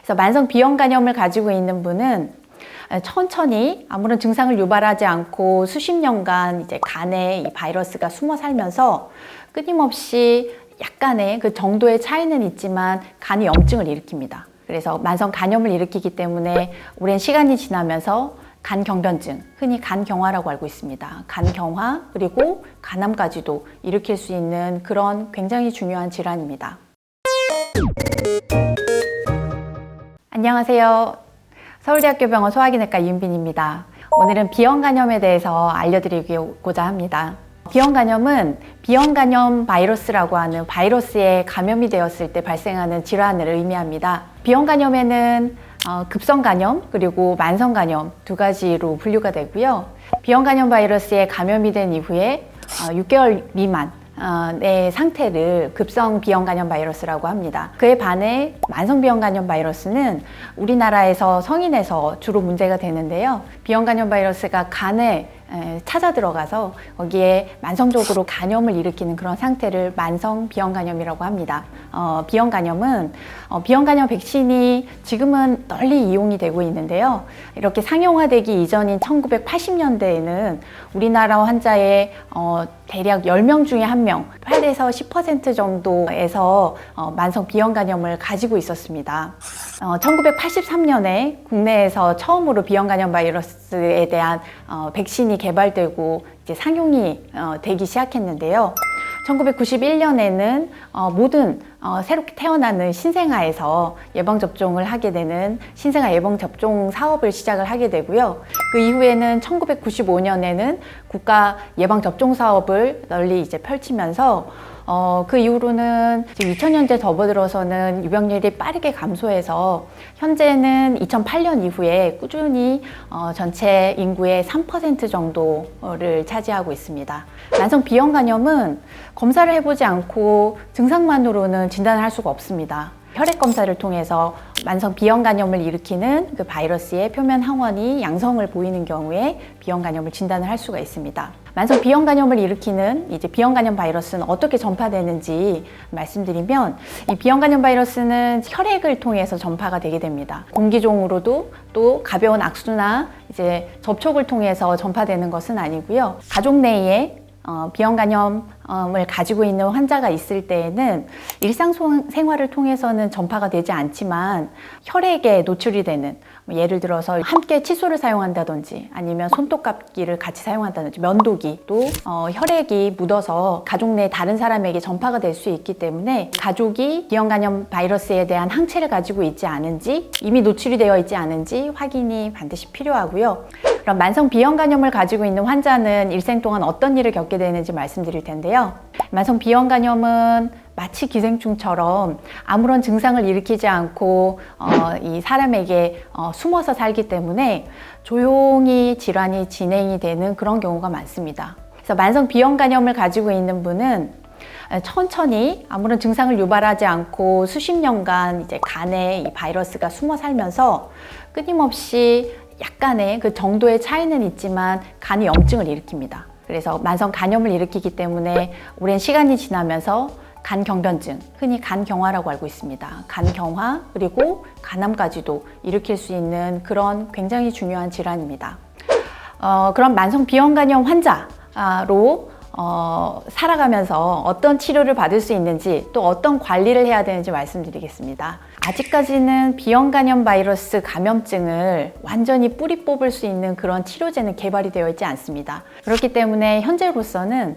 그래서 만성 B형 간염을 가지고 있는 분은 천천히 아무런 증상을 유발하지 않고 수십 년간 이제 간에 이 바이러스가 숨어 살면서 끊임없이 약간의 그 정도의 차이는 있지만 간이 염증을 일으킵니다. 그래서 만성 간염을 일으키기 때문에 오랜 시간이 지나면서 간경변증, 흔히 간경화라고 알고 있습니다. 간경화 그리고 간암까지도 일으킬 수 있는 그런 굉장히 중요한 질환입니다. 안녕하세요. 서울대학교 병원 소화기내과 이은빈입니다. 오늘은 B형 간염에 대해서 알려드리고자 합니다. B형 간염은 B형 간염 바이러스라고 하는 바이러스에 감염이 되었을 때 발생하는 질환을 의미합니다. B형 간염에는 급성 간염 그리고 만성 간염 두 가지로 분류가 되고요. B형 간염 바이러스에 감염이 된 이후에 6개월 미만 의 상태를 급성 B형 간염 바이러스라고 합니다. 그에 반해 만성 B형 간염 바이러스는 우리나라에서 성인에서 주로 문제가 되는데요. B형 간염 바이러스가 간에 찾아 들어가서 거기에 만성적으로 간염을 일으키는 그런 상태를 만성 B형 간염이라고 합니다. B형 간염은 B형 간염 백신이 지금은 널리 이용이 되고 있는데요. 이렇게 상용화되기 이전인 1980년대에는 우리나라 환자의 대략 10명 중에 1명, 8에서 10% 정도에서 만성 B형 간염을 가지고 있었습니다. 1983년에 국내에서 처음으로 B형 간염 바이러스에 대한 백신이 개발되고 이제 상용이 되기 시작했는데요. 1991년에는 모든 새롭게 태어나는 신생아에서 예방접종을 하게 되는 신생아 예방접종 사업을 시작을 하게 되고요. 그 이후에는 1995년에는 국가 예방접종 사업을 널리 이제 펼치면서 그 이후로는 지금 2000년대 접어들어서는 유병률이 빠르게 감소해서 현재는 2008년 이후에 꾸준히 전체 인구의 3% 정도를 차지하고 있습니다. 만성 B형 간염은 검사를 해보지 않고 증상만으로는 진단을 할 수가 없습니다. 혈액 검사를 통해서 만성 B형 간염을 일으키는 그 바이러스의 표면 항원이 양성을 보이는 경우에 B형 간염을 진단을 할 수가 있습니다. 만성 B형 간염을 일으키는 이제 B형 간염 바이러스는 어떻게 전파되는지 말씀드리면, 이 B형 간염 바이러스는 혈액을 통해서 전파가 되게 됩니다. 공기종으로도 또 가벼운 악수나 이제 접촉을 통해서 전파되는 것은 아니고요. 가족 내에 B형 간염을 가지고 있는 환자가 있을 때에는 일상생활을 통해서는 전파가 되지 않지만 혈액에 노출이 되는, 예를 들어서 함께 칫솔을 사용한다든지 아니면 손톱깎이를 같이 사용한다든지 면도기, 또 혈액이 묻어서 가족 내 다른 사람에게 전파가 될 수 있기 때문에 가족이 B형 간염 바이러스에 대한 항체를 가지고 있지 않은지, 이미 노출이 되어 있지 않은지 확인이 반드시 필요하고요. 그럼 만성 B형 간염을 가지고 있는 환자는 일생 동안 어떤 일을 겪게 되는지 말씀드릴 텐데요. 만성 B형 간염은 마치 기생충처럼 아무런 증상을 일으키지 않고 이 사람에게 숨어서 살기 때문에 조용히 질환이 진행이 되는 그런 경우가 많습니다. 그래서 만성 B형 간염을 가지고 있는 분은 천천히 아무런 증상을 유발하지 않고 수십 년간 이제 간에 이 바이러스가 숨어 살면서 끊임없이 약간의 그 정도의 차이는 있지만 간이 염증을 일으킵니다. 그래서 만성 간염을 일으키기 때문에 오랜 시간이 지나면서 간경변증, 흔히 간경화라고 알고 있습니다. 간경화 그리고 간암까지도 일으킬 수 있는 그런 굉장히 중요한 질환입니다. 그럼 만성 B형 간염 환자로 살아가면서 어떤 치료를 받을 수 있는지, 또 어떤 관리를 해야 되는지 말씀드리겠습니다. 아직까지는 B형 간염 바이러스 감염증을 완전히 뿌리 뽑을 수 있는 그런 치료제는 개발이 되어 있지 않습니다. 그렇기 때문에 현재로서는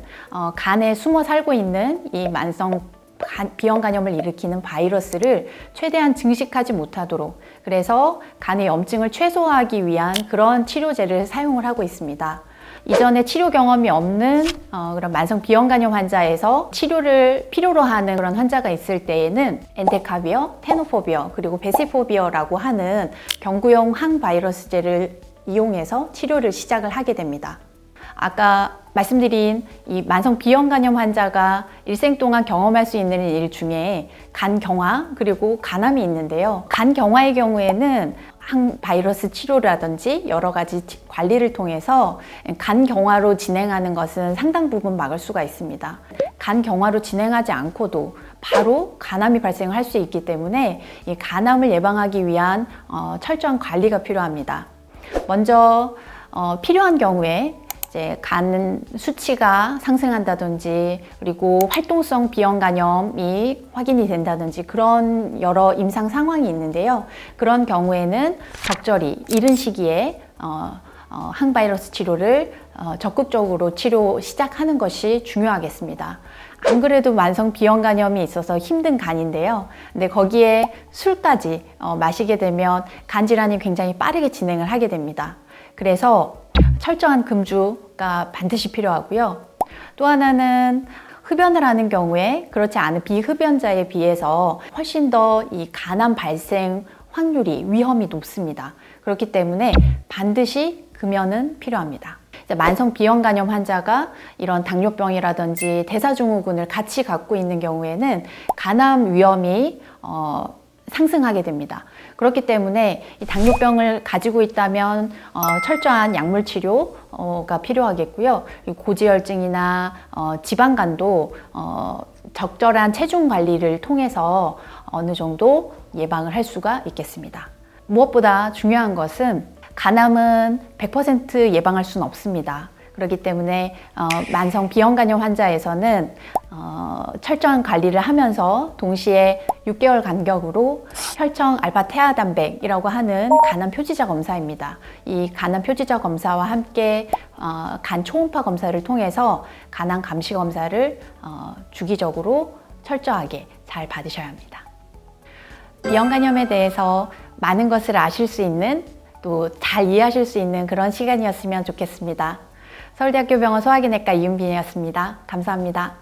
간에 숨어 살고 있는 이 만성 B형 간염을 일으키는 바이러스를 최대한 증식하지 못하도록, 그래서 간의 염증을 최소화하기 위한 그런 치료제를 사용을 하고 있습니다. 이전에 치료 경험이 없는 그런 만성 B형 간염 환자에서 치료를 필요로 하는 그런 환자가 있을 때에는 엔테카비어, 테노포비어, 그리고 베시포비어라고 하는 경구용 항바이러스제를 이용해서 치료를 시작을 하게 됩니다. 아까 말씀드린 이 만성 B형 간염 환자가 일생 동안 경험할 수 있는 일 중에 간경화 그리고 간암이 있는데요. 간경화의 경우에는 항바이러스 치료라든지 여러 가지 관리를 통해서 간경화로 진행하는 것은 상당 부분 막을 수가 있습니다. 간경화로 진행하지 않고도 바로 간암이 발생할 수 있기 때문에 이 간암을 예방하기 위한 철저한 관리가 필요합니다. 먼저 필요한 경우에 이제 간 수치가 상승한다든지 그리고 활동성 비형 간염이 확인이 된다든지 그런 여러 임상 상황이 있는데요. 그런 경우에는 적절히 이른 시기에 항바이러스 치료를 적극적으로 치료 시작하는 것이 중요하겠습니다. 안 그래도 만성 비형 간염이 있어서 힘든 간인데요. 근데 거기에 술까지 마시게 되면 간 질환이 굉장히 빠르게 진행을 하게 됩니다. 그래서 철저한 금주가 반드시 필요하고요. 또 하나는 흡연을 하는 경우에 그렇지 않은 비흡연자에 비해서 훨씬 더 이 간암 발생 확률이 위험이 높습니다. 그렇기 때문에 반드시 금연은 필요합니다. 만성 비형 간염 환자가 이런 당뇨병이라든지 대사증후군을 같이 갖고 있는 경우에는 간암 위험이 상승하게 됩니다. 그렇기 때문에 이 당뇨병을 가지고 있다면 철저한 약물 치료가 필요하겠고요. 고지혈증이나 지방간도 적절한 체중 관리를 통해서 어느 정도 예방을 할 수가 있겠습니다. 무엇보다 중요한 것은 간암은 100% 예방할 수는 없습니다. 그렇기 때문에 만성 비형 간염 환자에서는 철저한 관리를 하면서 동시에 6개월 간격으로 혈청 알파 태아 단백이라고 하는 간암 표지자 검사입니다. 이 간암 표지자 검사와 함께 간 초음파 검사를 통해서 간암 감시 검사를 주기적으로 철저하게 잘 받으셔야 합니다. 비형 간염에 대해서 많은 것을 아실 수 있는 또 잘 이해하실 수 있는 그런 시간이었으면 좋겠습니다. 서울대학교 병원 소화기내과 이은빈이었습니다. 감사합니다.